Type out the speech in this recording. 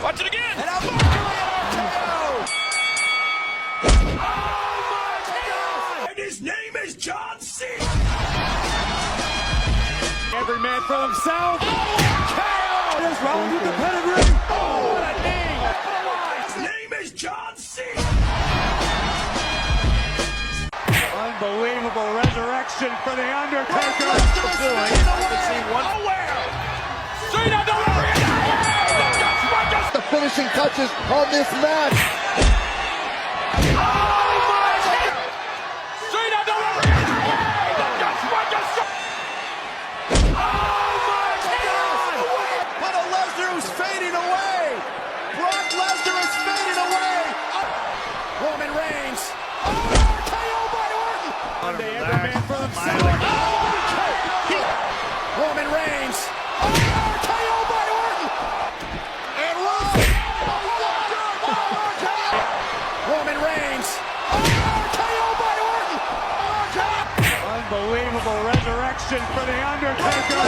Watch it again. And now RKO. Oh my God! And his name is John Cena. Every man for himself. KO. There's Rollins with the pedigree. Oh, what a knee. His name is John Cena. Unbelievable resurrection for the Undertaker. Nowhere. Cena delivering it. The finishing touches on this match. Oh my God. Cena delivering it. Oh my God. But a Lesnar who's fading away. Brock Lesnar is fading away. Roman Reigns. KO by Orton. Monday, every man for himself. Roman Reigns. KO by Orton. And Roman Reigns. KO by Orton. Unbelievable resurrection for the Undertaker.